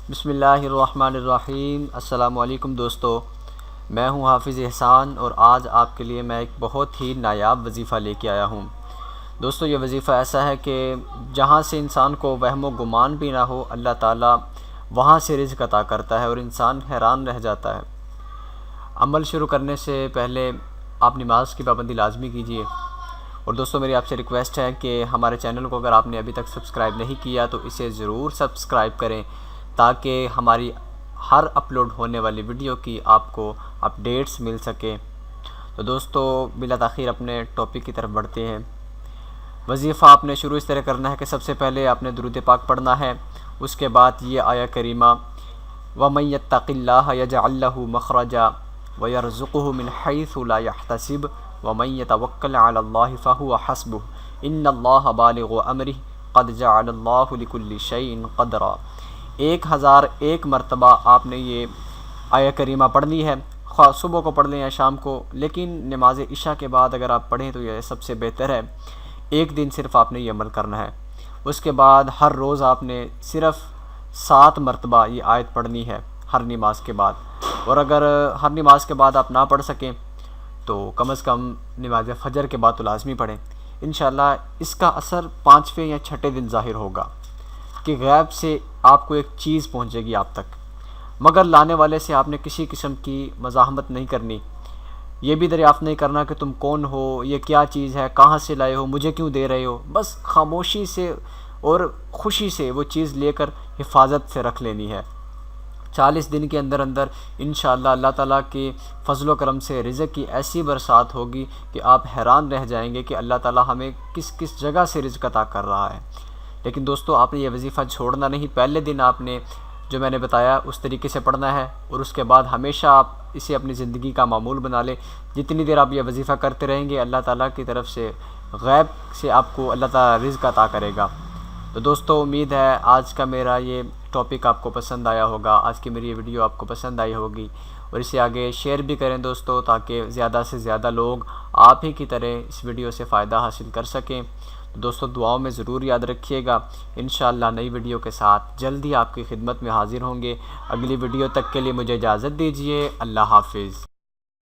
بسم اللہ الرحمن الرحیم۔ السلام علیکم دوستو، میں ہوں حافظ احسان اور آج آپ کے لیے میں ایک بہت ہی نایاب وظیفہ لے کے آیا ہوں۔ دوستو یہ وظیفہ ایسا ہے کہ جہاں سے انسان کو وہم و گمان بھی نہ ہو، اللہ تعالیٰ وہاں سے رزق عطا کرتا ہے اور انسان حیران رہ جاتا ہے۔ عمل شروع کرنے سے پہلے آپ نماز کی پابندی لازمی کیجیے، اور دوستو میری آپ سے ریکویسٹ ہے کہ ہمارے چینل کو اگر آپ نے ابھی تک سبسکرائب نہیں کیا تو اسے ضرور سبسکرائب کریں تاکہ ہماری ہر اپلوڈ ہونے والی ویڈیو کی آپ کو اپڈیٹس مل سکے۔ تو دوستو بلا تاخیر اپنے ٹاپک کی طرف بڑھتے ہیں۔ وظیفہ آپ نے شروع اس طرح کرنا ہے کہ سب سے پہلے آپ نے درود پاک پڑھنا ہے، اس کے بعد یہ آیہ کریمہ وَمَن يَتَّقِ اللَّهَ يَجْعَل لَّهُ مَخْرَجًا وَيَرْزُقْهُ مِنْ حَيْثُ لَا يَحْتَسِبُ وَمَن يَتَوَكَّلْ عَلَى اللَّهِ فَهُوَ حَسْبُهُ إِنَّ اللَّهَ بَالِغُ أَمْرِهِ قَدْ جَعَلَ اللَّهُ لِكُلِّ شَيْءٍ قَدْرًا۔ 1001 مرتبہ آپ نے یہ آیہ کریمہ پڑھنی ہے، خواہ صبح کو پڑھ لیں یا شام کو، لیکن نماز عشاء کے بعد اگر آپ پڑھیں تو یہ سب سے بہتر ہے۔ ایک دن صرف آپ نے یہ عمل کرنا ہے، اس کے بعد ہر روز آپ نے صرف 7 مرتبہ یہ آیت پڑھنی ہے ہر نماز کے بعد، اور اگر ہر نماز کے بعد آپ نہ پڑھ سکیں تو کم از کم نماز فجر کے بعد تو لازمی پڑھیں۔ انشاءاللہ اس کا اثر 5ویں یا 6ٹھے دن ظاہر ہوگا کہ غیب سے آپ کو ایک چیز پہنچے گی آپ تک، مگر لانے والے سے آپ نے کسی قسم کی مزاحمت نہیں کرنی، یہ بھی دریافت نہیں کرنا کہ تم کون ہو، یہ کیا چیز ہے، کہاں سے لائے ہو، مجھے کیوں دے رہے ہو۔ بس خاموشی سے اور خوشی سے وہ چیز لے کر حفاظت سے رکھ لینی ہے۔ 40 دن کے اندر اندر انشاءاللہ اللہ تعالیٰ کے فضل و کرم سے رزق کی ایسی برسات ہوگی کہ آپ حیران رہ جائیں گے کہ اللہ تعالیٰ ہمیں کس کس جگہ سے رزق عطا کر رہا ہے۔ لیکن دوستو آپ نے یہ وظیفہ چھوڑنا نہیں، پہلے دن آپ نے جو میں نے بتایا اس طریقے سے پڑھنا ہے، اور اس کے بعد ہمیشہ آپ اسے اپنی زندگی کا معمول بنا لیں۔ جتنی دیر آپ یہ وظیفہ کرتے رہیں گے اللہ تعالیٰ کی طرف سے غیب سے آپ کو اللہ تعالیٰ رزق عطا کرے گا۔ تو دوستو امید ہے آج کا میرا یہ ٹاپک آپ کو پسند آیا ہوگا، آج کی میری یہ ویڈیو آپ کو پسند آئی ہوگی، اور اسے آگے شیئر بھی کریں دوستو تاکہ زیادہ سے زیادہ لوگ آپ ہی کی طرح اس ویڈیو سے فائدہ حاصل کر سکیں۔ دوستو دعاؤں میں ضرور یاد رکھیے گا، انشاءاللہ نئی ویڈیو کے ساتھ جلدی آپ کی خدمت میں حاضر ہوں گے۔ اگلی ویڈیو تک کے لیے مجھے اجازت دیجیے، اللہ حافظ۔